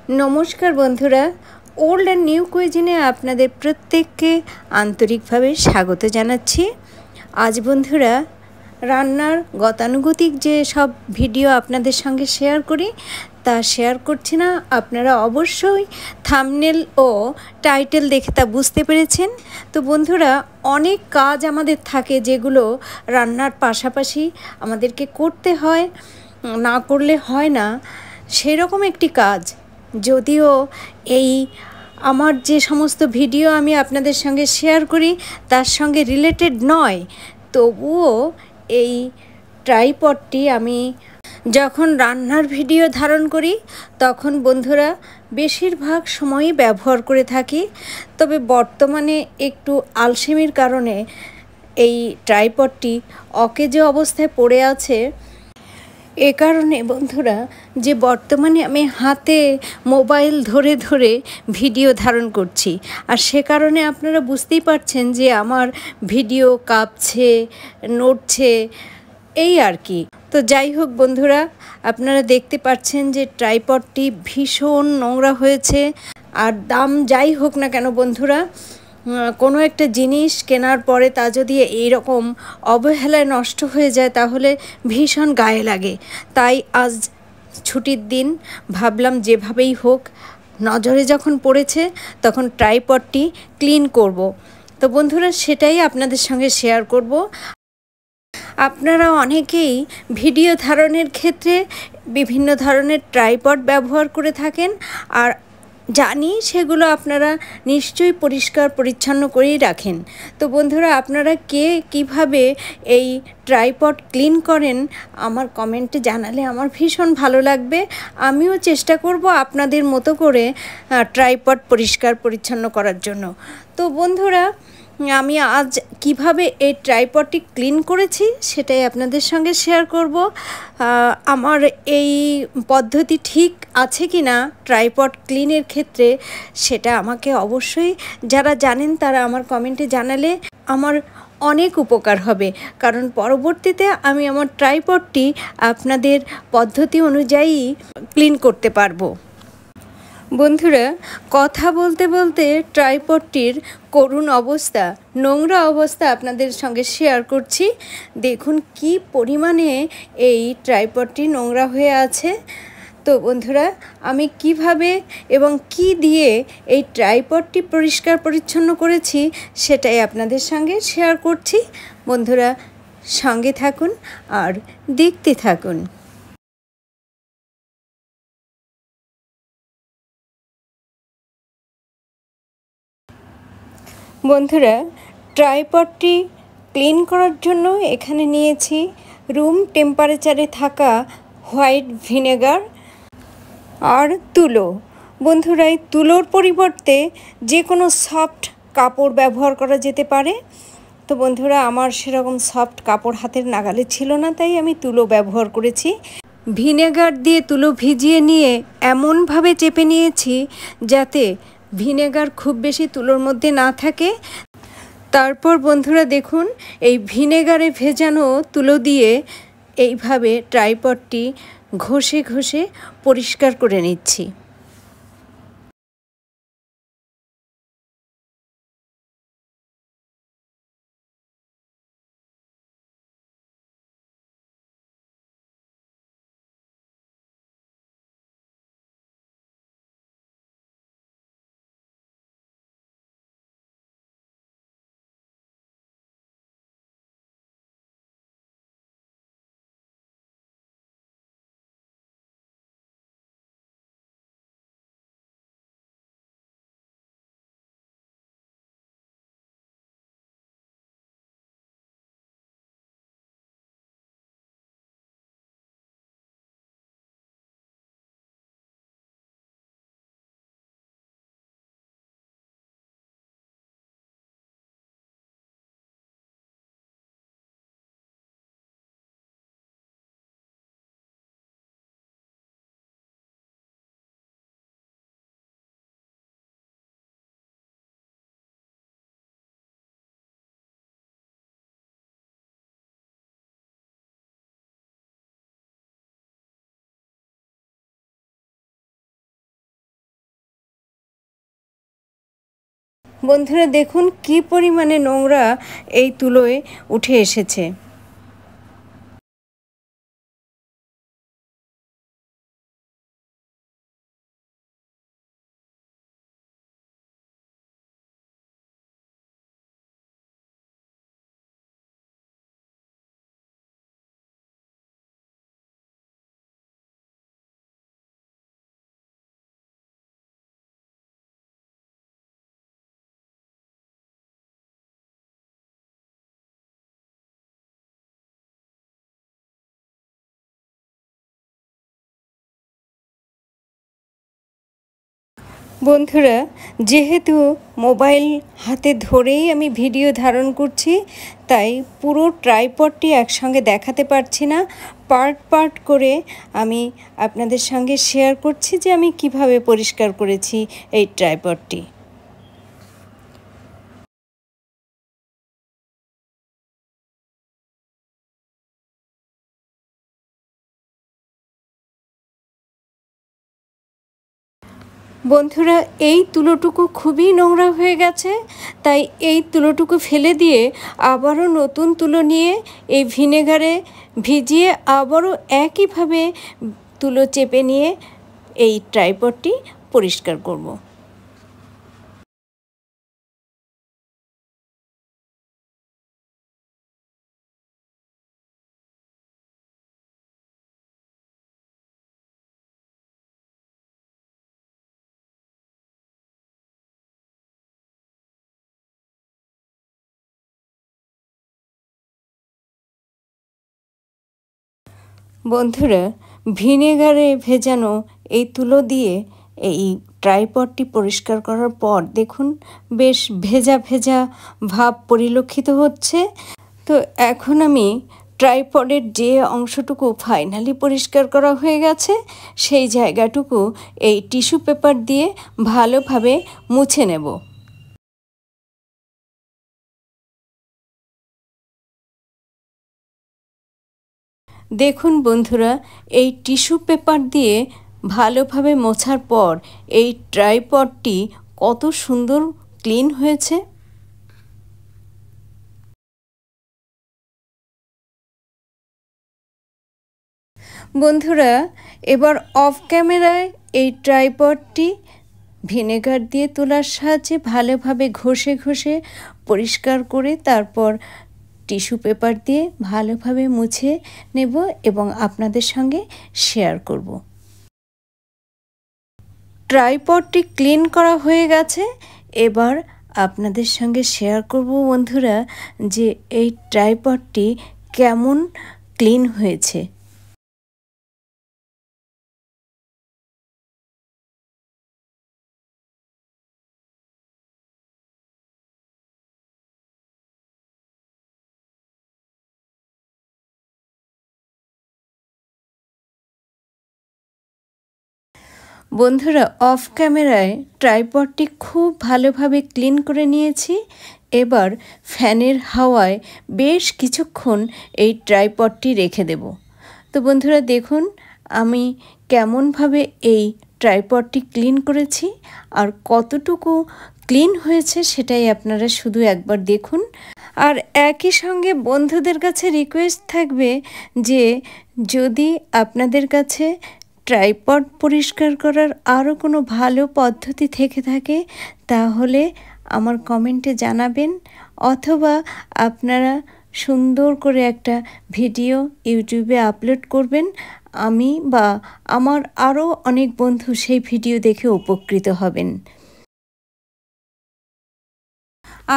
নমস্কার বন্ধুরা, old and new কুইজিনে আপনাদের প্রত্যেককে আন্তরিকভাবে স্বাগত জানাচ্ছি। আজ বন্ধুরা রান্নার গতানুগতিক যে সব ভিডিও আপনাদের সঙ্গে শেয়ার করি তা শেয়ার করছি না। আপনারা অবশ্যই থাম্বনেল ও টাইটেল দেখে তা বুঝতে পেরেছেন। তো বন্ধুরা, অনেক কাজ আমাদের থাকে যেগুলো রান্নার পাশাপাশি আমাদেরকে করতে হয়, না করলে হয় না। সেরকম একটি কাজ, যদিও এই আমার যে সমস্ত ভিডিও আমি আপনাদের সঙ্গে শেয়ার করি তার সঙ্গে রিলেটেড নয়, তবুও এই ট্রাইপডটি আমি যখন রান্নার ভিডিও ধারণ করি তখন বন্ধুরা বেশিরভাগ সময়ই ব্যবহার করে থাকি। তবে বর্তমানে একটু আলসেমির কারণে এই ট্রাইপডটি অকেজো অবস্থায় পড়ে আছে। এ কারণে বন্ধুরা, যে বর্তমানে আমি হাতে মোবাইল ধরে ধরে ভিডিও ধারণ করছি, আর সে কারণে আপনারা বুঝতেই পারছেন যে আমার ভিডিও কাঁপছে, নড়ছে, এই আর কি। তো যাই হোক বন্ধুরা, আপনারা দেখতে পাচ্ছেন যে ট্রাইপডটি ভীষণ নোংরা হয়েছে। আর দাম যাই হোক না কেন বন্ধুরা, কোনো একটা জিনিস কেনার পরে তা যদি এইরকম অবহেলায় নষ্ট হয়ে যায় তাহলে ভীষণ গায়ে লাগে। তাই আজ ছুটির দিন ভাবলাম যেভাবেই হোক, নজরে যখন পড়েছে তখন ট্রাইপডটি ক্লিন করব। তো বন্ধুরা, সেটাই আপনাদের সঙ্গে শেয়ার করব। আপনারা অনেকেই ভিডিও ধারণের ক্ষেত্রে বিভিন্ন ধরনের ট্রাইপড ব্যবহার করে থাকেন, আর জানি সেগুলো আপনারা নিশ্চয়ই পরিষ্কার পরিচ্ছন্ন করেই রাখেন। তো বন্ধুরা, আপনারা কে কিভাবে এই ট্রাইপড ক্লিন করেন আমার কমেন্টে জানালে আমার ভীষণ ভালো লাগবে। আমিও চেষ্টা করব আপনাদের মতো করে ট্রাইপড পরিষ্কার পরিচ্ছন্ন করার জন্য। তো বন্ধুরা, আমি আজ কিভাবে এই ট্রাইপডটি ক্লিন করেছি সেটাই আপনাদের সঙ্গে শেয়ার করব। আমার এই পদ্ধতি ঠিক আছে কি না ট্রাইপড ক্লিনের ক্ষেত্রে সেটা আমাকে অবশ্যই যারা জানেন তারা আমার কমেন্টে জানালে আমার অনেক উপকার হবে, কারণ পরবর্তীতে আমি আমার ট্রাইপডটি আপনাদের পদ্ধতি অনুযায়ী ক্লিন করতে পারবো। বন্ধুরা, কথা বলতে বলতে ট্রাইপডটির করুণ অবস্থা, নোংরা অবস্থা আপনাদের সঙ্গে শেয়ার করছি। দেখুন কি পরিমাণে এই ট্রাইপডটি নোংরা হয়ে আছে। তো বন্ধুরা, আমি কিভাবে এবং কি দিয়ে এই ট্রাইপডটি পরিষ্কার পরিচ্ছন্ন করেছি সেটাই আপনাদের সঙ্গে শেয়ার করছি। বন্ধুরা, সঙ্গে থাকুন আর দেখতে থাকুন। বন্ধুরা, ট্রাইপডটি ক্লিন করার জন্য এখানে নিয়েছি রুম টেম্পারেচারে থাকা হোয়াইট ভিনেগার আর তুলো। বন্ধুরা, এই তুলোর পরিবর্তে যে কোনো সফট কাপড় ব্যবহার করা যেতে পারে। তো বন্ধুরা, আমার সেরকম সফট কাপড় হাতের নাগালে ছিল না, তাই আমি তুলো ব্যবহার করেছি। ভিনেগার দিয়ে তুলো ভিজিয়ে নিয়ে এমনভাবে চেপে নিয়েছি যাতে ভিনেগার খুব বেশি তুলোর মধ্যে না থাকে। তারপর বন্ধুরা দেখুন, এই ভিনেগারে ভেজানো তুলো দিয়ে এইভাবে ট্রাইপডটি ঘষে ঘষে পরিষ্কার করে নিচ্ছি। বন্ধুরা দেখুন কি পরিমাণে নোংরা এই তুলোয় উঠে এসেছে। বন্ধুরা যেহেতু মোবাইল হাতে ধরেই আমি ভিডিও ধারণ করছি, তাই পুরো ট্রাইপডটি একসঙ্গে দেখাতে পারছি না। পার্ট পার্ট করে আমি আপনাদের সঙ্গে শেয়ার করছি যে আমি কিভাবে পরিষ্কার করেছি এই ট্রাইপডটি। বন্ধুরা এই তুলোটুকু খুবই নোংরা হয়ে গেছে, তাই এই তুলোটুকু ফেলে দিয়ে আবারও নতুন তুলো নিয়ে এই ভিনেগারে ভিজিয়ে আবারও একইভাবে তুলো চেপে নিয়ে এই ট্রাইপডটি পরিষ্কার করব। বন্ধুরা ভিনেগারে ভেজানো এই তুলো দিয়ে এই ট্রাইপডটি পরিষ্কার করার পর দেখুন বেশ ভেজা ভেজা ভাব পরিলক্ষিত হচ্ছে। তো এখন আমি ট্রাইপডের যে অংশটুকু ফাইনালি পরিষ্কার করা হয়ে গেছে সেই জায়গাটুকু এই টিস্যু পেপার দিয়ে ভালোভাবে মুছে নেব। দেখুন বন্ধুরা এই টিস্যু পেপার দিয়ে ভালোভাবে মোছার পর এই ট্রাইপডটি কত সুন্দর ক্লিন হয়েছে। বন্ধুরা এবার অফ ক্যামেরায় এই ট্রাইপডটি ভিনেগার দিয়ে তোলার সাহায্যে ভালোভাবে ঘষে ঘষে পরিষ্কার করে তারপর টিস্যু পেপার দিয়ে ভালোভাবে মুছে নেব এবং আপনাদের সঙ্গে শেয়ার করব। ট্রাইপডটি ক্লিন করা হয়ে গেছে, এবার আপনাদের সঙ্গে শেয়ার করব বন্ধুরা যে এই ট্রাইপডটি কেমন ক্লিন হয়েছে। বন্ধুরা অফ ক্যামেরায় ট্রাইপডটি খুব ভালোভাবে ক্লিন করে নিয়েছি। এবার ফ্যানের হাওয়ায় বেশ কিছুক্ষণ এই ট্রাইপডটি রেখে দেব। তো বন্ধুরা দেখুন আমি কেমনভাবে এই ট্রাইপডটি ক্লিন করেছি আর কতটুকু ক্লিন হয়েছে সেটাই আপনারা শুধু একবার দেখুন। আর একই সঙ্গে বন্ধুদের কাছে রিকোয়েস্ট থাকবে যে যদি আপনাদের কাছে ট্রাইপড পরিষ্কার করার আরও কোনো ভালো পদ্ধতি থেকে থাকে তাহলে আমার কমেন্টে জানাবেন, অথবা আপনারা সুন্দর করে একটা ভিডিও ইউটিউবে আপলোড করবেন। আমি বা আমার আরও অনেক বন্ধু সেই ভিডিও দেখে উপকৃত হবেন।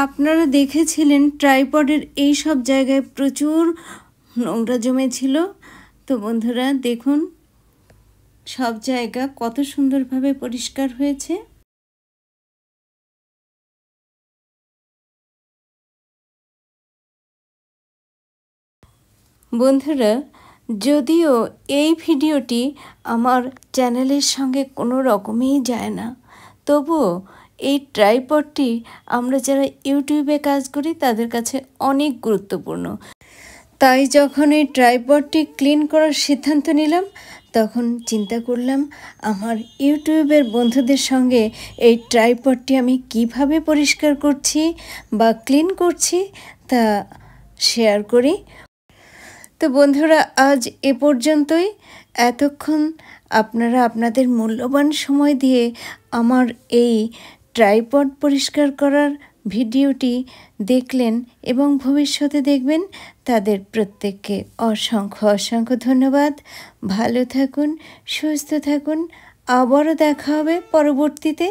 আপনারা দেখেছিলেন ট্রাইপডের এই সব জায়গায় প্রচুর নোংরা জমেছিল। তো বন্ধুরা দেখুন সব জায়গা কত সুন্দরভাবে পরিষ্কার হয়েছে। বন্ধুরা যদিও এই ভিডিওটি আমার চ্যানেলের সঙ্গে কোনো রকমেই যায় না, তবুও এই ট্রাইপডটি আমরা যারা ইউটিউবে কাজ করি তাদের কাছে অনেক গুরুত্বপূর্ণ। তাই যখন এই ট্রাইপডটি ক্লিন করার সিদ্ধান্ত নিলাম, তখন চিন্তা করলাম আমার ইউটিউবের বন্ধুদের সঙ্গে এই ট্রাইপডটি আমি কিভাবে পরিষ্কার করছি বা ক্লিন করছি তা শেয়ার করি। তো বন্ধুরা, আজ এ পর্যন্তই। এতক্ষণ আপনারা আপনাদের মূল্যবান সময় দিয়ে আমার এই ট্রাইপড পরিষ্কার করার ভিডিওটি দেখলেন এবং ভবিষ্যতে দেখবেন, তাদের প্রত্যেককে অসংখ্য অসংখ্য ধন্যবাদ। ভালো থাকুন, সুস্থ থাকুন, আবারও দেখা হবে পরবর্তীতে।